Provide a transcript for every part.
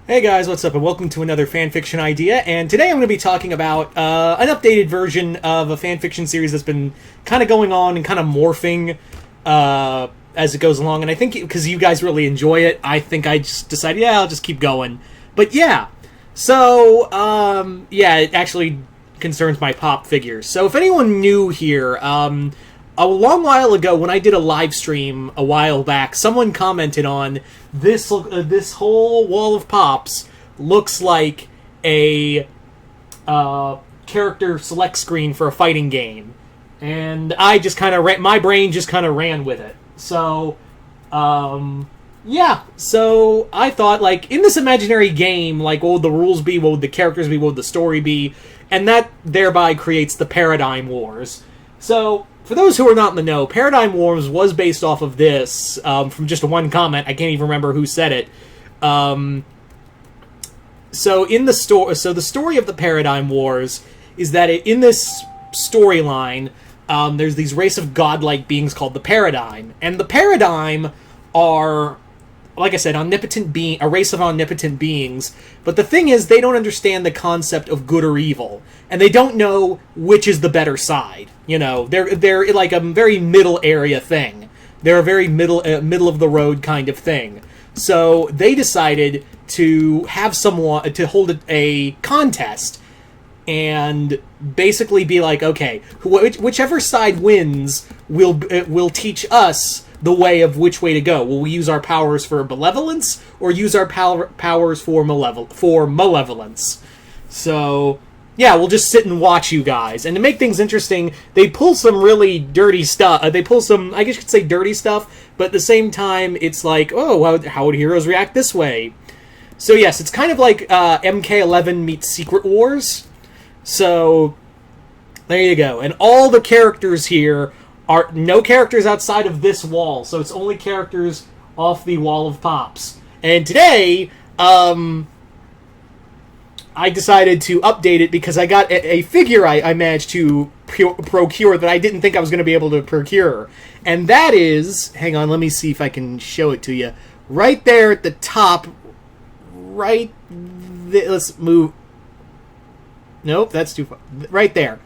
Hey guys, what's up, and welcome to another fanfiction idea. And today I'm going to be talking about an updated version of a fanfiction series that's been kind of going on and kind of morphing as it goes along. And I think because you guys really enjoy it, I think I just decided, yeah, I'll just keep going. But yeah, so yeah, it actually concerns my pop figures. So if anyone new here, a long while ago, when I did a live stream a while back, someone commented on this whole wall of pops looks like a character select screen for a fighting game, and I just kind of my brain just kind of ran with it. So, yeah. So I thought, like, in this imaginary game, like, what would the rules be? What would the characters be? What would the story be? And that thereby creates the Paradigm Wars. So, for those who are not in the know, Paradigm Wars was based off of this, from just one comment. I can't even remember who said it. So the story of the Paradigm Wars is that in this storyline, there's these race of godlike beings called the Paradigm. And the Paradigm are, like I said, a race of omnipotent beings. But the thing is, they don't understand the concept of good or evil, and they don't know which is the better side. You know, they're like a very middle area thing. They're a very middle of the road kind of thing. So they decided to have someone to hold a contest and basically be like, okay, whichever side wins will teach us the way of which way to go. Will we use our powers for benevolence or use our powers for malevolence? So, yeah, we'll just sit and watch you guys. And to make things interesting, they pull some really dirty stuff. They pull some, I guess you could say dirty stuff, but at the same time, it's like, oh, how would heroes react this way? So, yes, it's kind of like MK11 meets Secret Wars. So, there you go. And all the characters here are no characters outside of this wall, so it's only characters off the wall of pops. And today, I decided to update it because I got a figure I managed to procure that I didn't think I was going to be able to procure. And that is, hang on, let me see if I can show it to you. Right there at the top, let's move. Nope, that's too far. Right there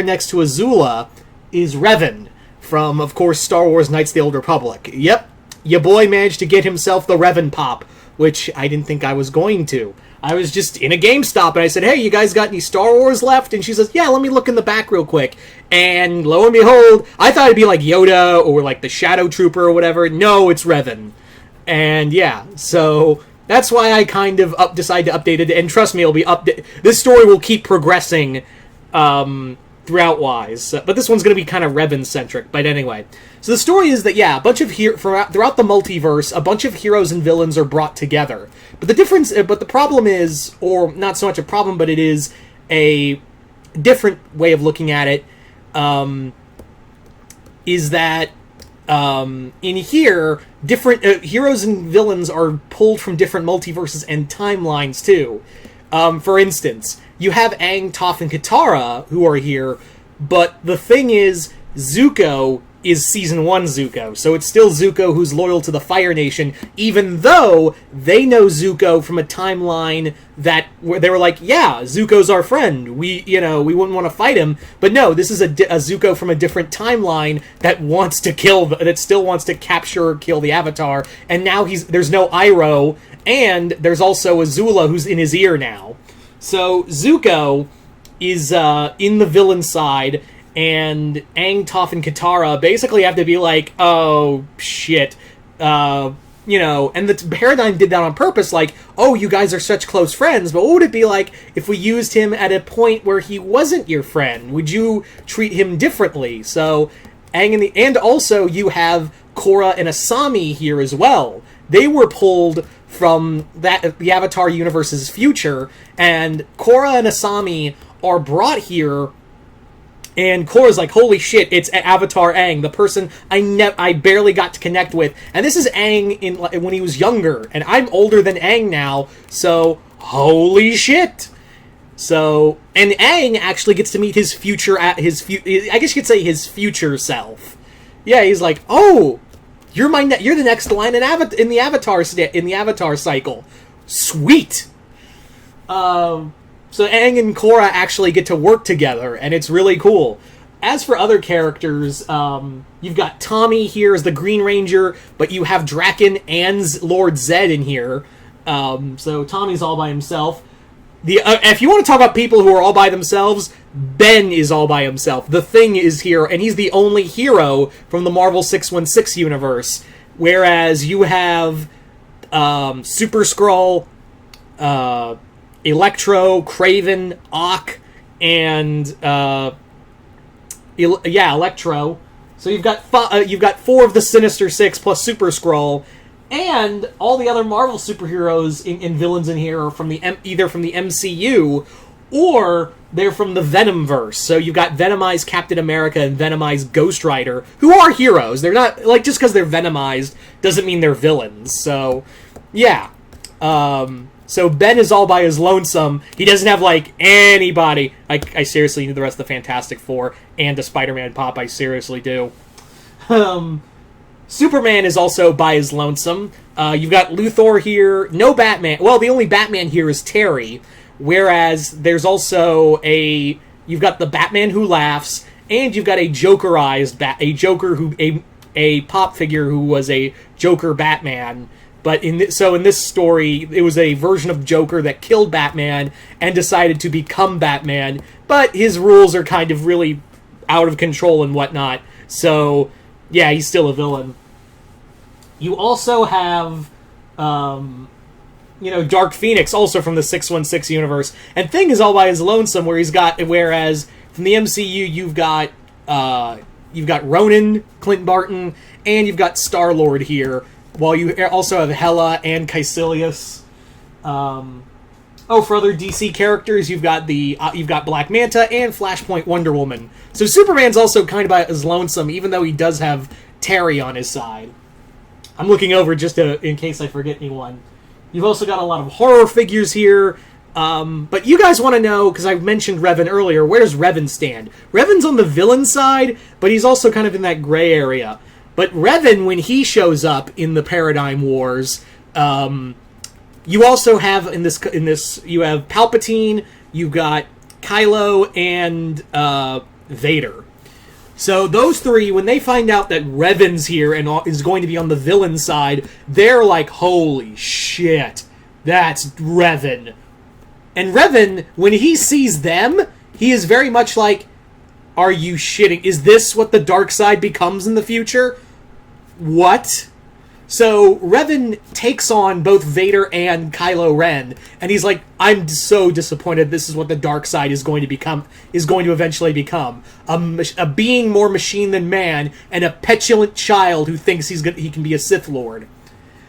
next to Azula is Revan from, of course, Star Wars Knights of the Old Republic. Yep, your boy managed to get himself the Revan pop, which I didn't think I was going to. I was just in a GameStop, and I said, hey, you guys got any Star Wars left? And she says, yeah, let me look in the back real quick. And lo and behold, I thought it'd be like Yoda or like the Shadow Trooper or whatever. No, it's Revan. And yeah, so that's why I kind of decided to update it. And trust me, it'll be this story will keep progressing, throughout wise, but this one's going to be kind of Revan-centric. But anyway, so the story is that, yeah, a bunch of throughout the multiverse, a bunch of heroes and villains are brought together. But the problem is, or not so much a problem, but it is a different way of looking at it, is that in here, different heroes and villains are pulled from different multiverses and timelines too. For instance, you have Aang, Toph, and Katara who are here, but the thing is, Zuko is Season 1 Zuko, so it's still Zuko who's loyal to the Fire Nation, even though they know Zuko from a timeline where they were like, yeah, Zuko's our friend, we wouldn't want to fight him, but no, this is a Zuko from a different timeline that still wants to capture or kill the Avatar, and now there's no Iroh, and there's also Azula who's in his ear now. So Zuko is in the villain side, and Aang, Toph, and Katara basically have to be like, oh, shit. And the Paradigm did that on purpose, like, oh, you guys are such close friends, but what would it be like if we used him at a point where he wasn't your friend? Would you treat him differently? So, and also you have Korra and Asami here as well. They were pulled from the Avatar universe's future, and Korra and Asami are brought here, and Korra's like, holy shit, it's Avatar Aang, the person I barely got to connect with, and this is Aang when he was younger, and I'm older than Aang now, so holy shit. So, and Aang actually gets to meet his future, I guess you could say his future self. Yeah, he's like, oh, you're the next line in the Avatar cycle. Sweet! So Aang and Korra actually get to work together, and it's really cool. As for other characters, you've got Tommy here as the Green Ranger, but you have Draken and Lord Zed in here. So Tommy's all by himself. If you want to talk about people who are all by themselves, Ben is all by himself. The Thing is here, and he's the only hero from the Marvel 616 universe. Whereas you have Super Skrull, Electro, Kraven, Ock, and Electro. So you've got 4 of the Sinister Six plus Super Skrull, and all the other Marvel superheroes and villains in here are from either from the MCU or they're from the Venomverse. So you've got Venomized Captain America and Venomized Ghost Rider, who are heroes. They're not, like, just because they're Venomized doesn't mean they're villains. So, yeah. So Ben is all by his lonesome. He doesn't have, like, anybody. I seriously need the rest of the Fantastic Four and a Spider-Man pop. I seriously do. Superman is also by his lonesome. You've got Luthor here. No Batman. Well, the only Batman here is Terry. Whereas there's also you've got the Batman who laughs, and you've got a Jokerized a pop figure who was a Joker Batman. But in this story, it was a version of Joker that killed Batman and decided to become Batman. But his rules are kind of really out of control and whatnot. So yeah, he's still a villain. You also have Dark Phoenix, also from the 616 universe. And Thing is all by his lonesome, whereas from the MCU you've got Ronan, Clint Barton, and you've got Star-Lord here, while you also have Hela and Caecilius. For other DC characters, you've got Black Manta and Flashpoint Wonder Woman. So Superman's also kind of by his lonesome, even though he does have Terry on his side. I'm looking over just in case I forget anyone. You've also got a lot of horror figures here. But you guys want to know, because I mentioned Revan earlier, where does Revan stand? Revan's on the villain side, but he's also kind of in that gray area. But Revan, when he shows up in the Paradigm Wars, you also have in this you have Palpatine, you've got Kylo, and Vader. So those three, when they find out that Revan's here and is going to be on the villain side, they're like, holy shit, that's Revan. And Revan, when he sees them, he is very much like, are you shitting? Is this what the dark side becomes in the future? What? So Revan takes on both Vader and Kylo Ren, and he's like, I'm so disappointed this is what the dark side is going to eventually become. A being more machine than man, and a petulant child who thinks he can be a Sith Lord.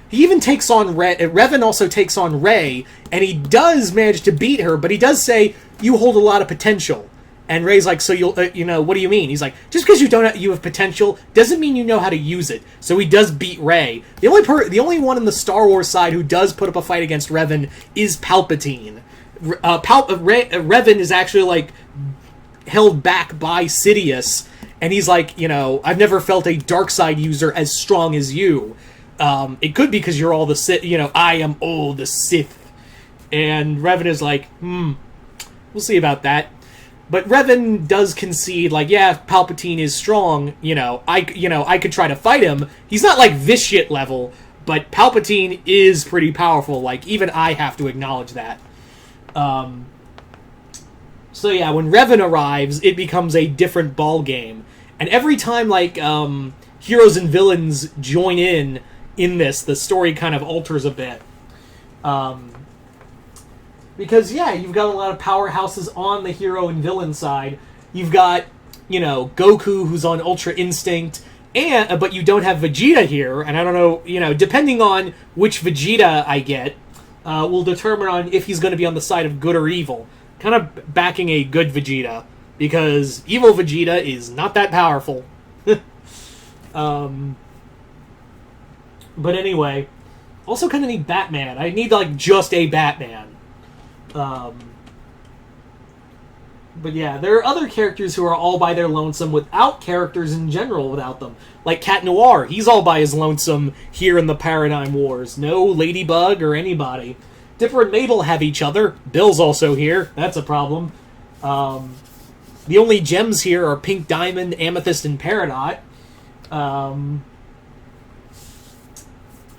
He even takes on Revan also takes on Rey, and he does manage to beat her, but he does say, you hold a lot of potential. And Rey's like, so you'll, what do you mean? He's like, just because you have potential doesn't mean you know how to use it. So he does beat Rey. The only one in the Star Wars side who does put up a fight against Revan is Palpatine. Revan is actually like held back by Sidious, and he's like, I've never felt a dark side user as strong as you. It could be because you're all the Sith. I am all the Sith. And Revan is like, we'll see about that. But Revan does concede, like, yeah, Palpatine is strong, I could try to fight him. He's not, like, this shit level, but Palpatine is pretty powerful. Like, even I have to acknowledge that. So, yeah, when Revan arrives, it becomes a different ball game. And every time, like, heroes and villains join in this, the story kind of alters a bit. Because, yeah, you've got a lot of powerhouses on the hero and villain side. You've got, Goku, who's on Ultra Instinct, but you don't have Vegeta here, and I don't know, depending on which Vegeta I get, will determine on if he's going to be on the side of good or evil. Kind of backing a good Vegeta, because evil Vegeta is not that powerful. But anyway, also kind of need Batman. I need, like, just a Batman. But yeah, there are other characters who are all by their lonesome without characters in general without them. Like Cat Noir, he's all by his lonesome here in the Paradigm Wars. No Ladybug or anybody. Dipper and Mabel have each other. Bill's also here. That's a problem. The only gems here are Pink Diamond, Amethyst, and Peridot.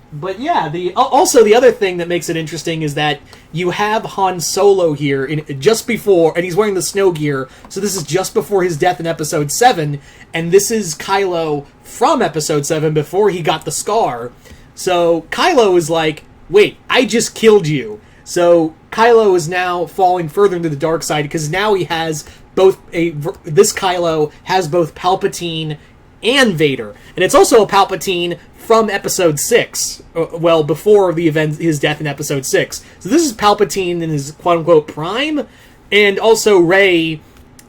But yeah, also the other thing that makes it interesting is that you have Han Solo here just before, and he's wearing the snow gear, so this is just before his death in Episode 7, and this is Kylo from Episode 7 before he got the scar. So Kylo is like, wait, I just killed you. So Kylo is now falling further into the dark side, because now he has this Kylo has both Palpatine and Vader. And it's also a Palpatine from Episode 6. Well, before his death in Episode 6. So this is Palpatine in his quote-unquote prime. And also Rey,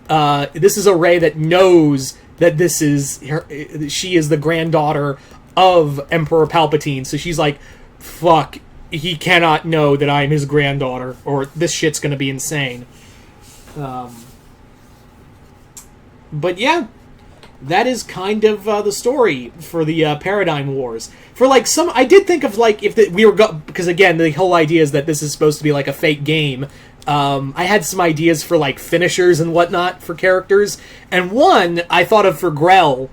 this is a Rey that knows that she is the granddaughter of Emperor Palpatine. So she's like, fuck, he cannot know that I'm his granddaughter, or this shit's gonna be insane. But yeah, that is kind of the story for the Paradigm Wars. For I did think of because again, the whole idea is that this is supposed to be like a fake game. I had some ideas for finishers and whatnot for characters, and one I thought of for Grell.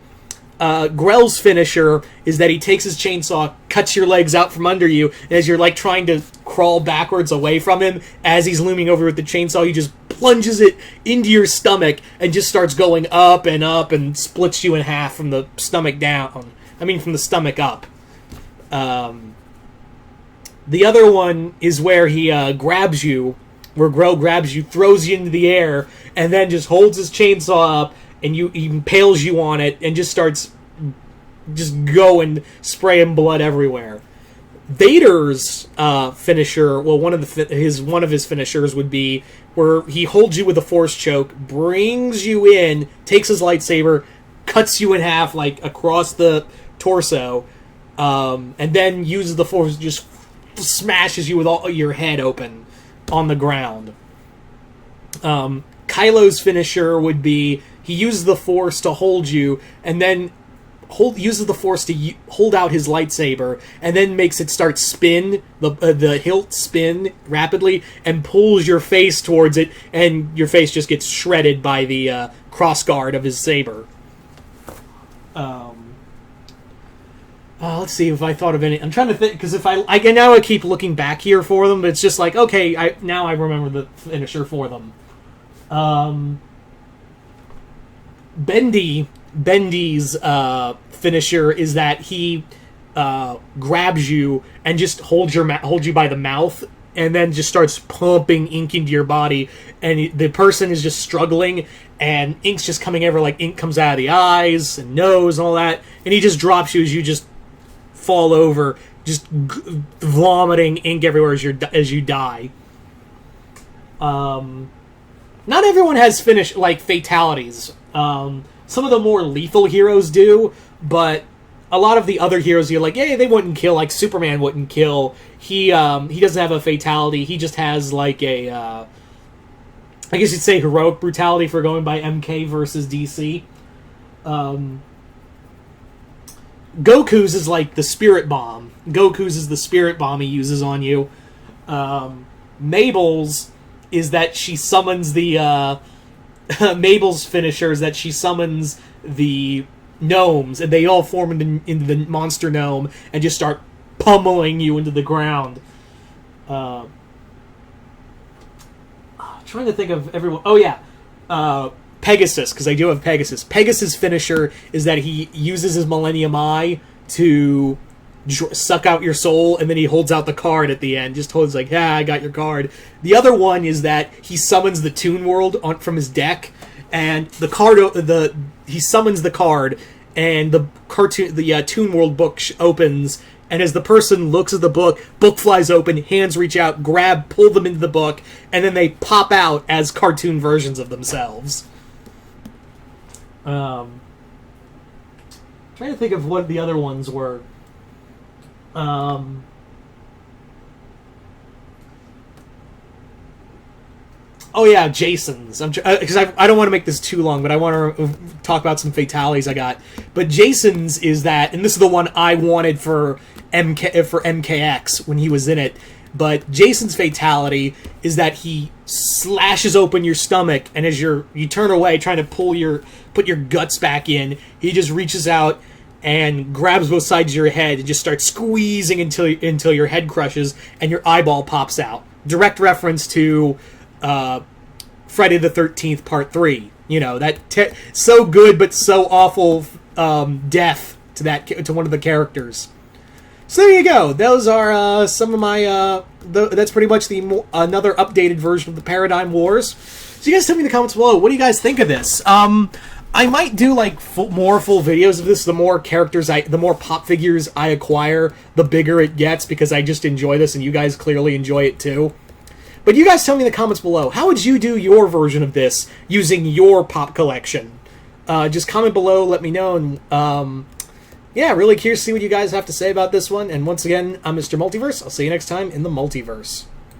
Grell's finisher is that he takes his chainsaw, cuts your legs out from under you, and as you're trying to crawl backwards away from him, as he's looming over with the chainsaw, he just plunges it into your stomach and just starts going up and splits you in half from the stomach down. I mean, from the stomach up. The other one is where he grabs you, where Grell grabs you, throws you into the air, and then just holds his chainsaw up, and he impales you on it, and just starts going, spraying blood everywhere. Vader's finisher, well, one of his finishers would be where he holds you with a force choke, brings you in, takes his lightsaber, cuts you in half across the torso, and then uses the force, just smashes you with all your head open on the ground. Kylo's finisher would be he uses the force to hold you, and then uses the force to hold out his lightsaber, and then makes it start spin, the hilt spin rapidly, and pulls your face towards it, and your face just gets shredded by the crossguard of his saber. Let's see if I thought of any. I'm trying to think, because if I keep looking back here for them, but it's just okay, now I remember the finisher for them. Bendy's finisher is that he grabs you and just holds you by the mouth, and then just starts pumping ink into your body, and the person is just struggling, and ink's just coming everywhere, ink comes out of the eyes and nose and all that, and he just drops you as you just fall over, just vomiting ink everywhere as you die. Not everyone has fatalities. Some of the more lethal heroes do, but a lot of the other heroes you're they wouldn't kill, Superman wouldn't kill. He doesn't have a fatality. He just has I guess you'd say heroic brutality for going by MK versus DC. Goku's is the spirit bomb. Goku's is the spirit bomb he uses on you. Mabel's is that she summons the Mabel's finisher is that she summons the gnomes, and they all form into the monster gnome and just start pummeling you into the ground. Trying to think of everyone. Oh yeah, Pegasus, because I do have Pegasus. Pegasus' finisher is that he uses his Millennium Eye to suck out your soul, and then he holds out the card at the end. Just holds I got your card. The other one is that he summons the Toon World from his deck, and the card he summons the card, and the Toon World book opens, and as the person looks at the book flies open, hands reach out, pull them into the book, and then they pop out as cartoon versions of themselves. Trying to think of what the other ones were. Oh yeah, Jason's. Because I don't want to make this too long, but I want to talk about some fatalities I got. But Jason's is that, and this is the one I wanted for MKX when he was in it. But Jason's fatality is that he slashes open your stomach, and as you turn away, trying to put your guts back in, he just reaches out and grabs both sides of your head and just starts squeezing until your head crushes and your eyeball pops out. Direct reference to Friday the 13th Part 3. You know, that so good but so awful death to one of the characters. So there you go. Those are some of my... that's pretty much another updated version of the Paradigm Wars. So you guys tell me in the comments below, what do you guys think of this? I might do like more full videos of this. The more characters the more pop figures I acquire, the bigger it gets, because I just enjoy this and you guys clearly enjoy it too. But you guys tell me in the comments below, how would you do your version of this using your pop collection? Just comment below, let me know, and yeah, really curious to see what you guys have to say about this one. And once again, I'm Mr. Multiverse. I'll see you next time in the Multiverse.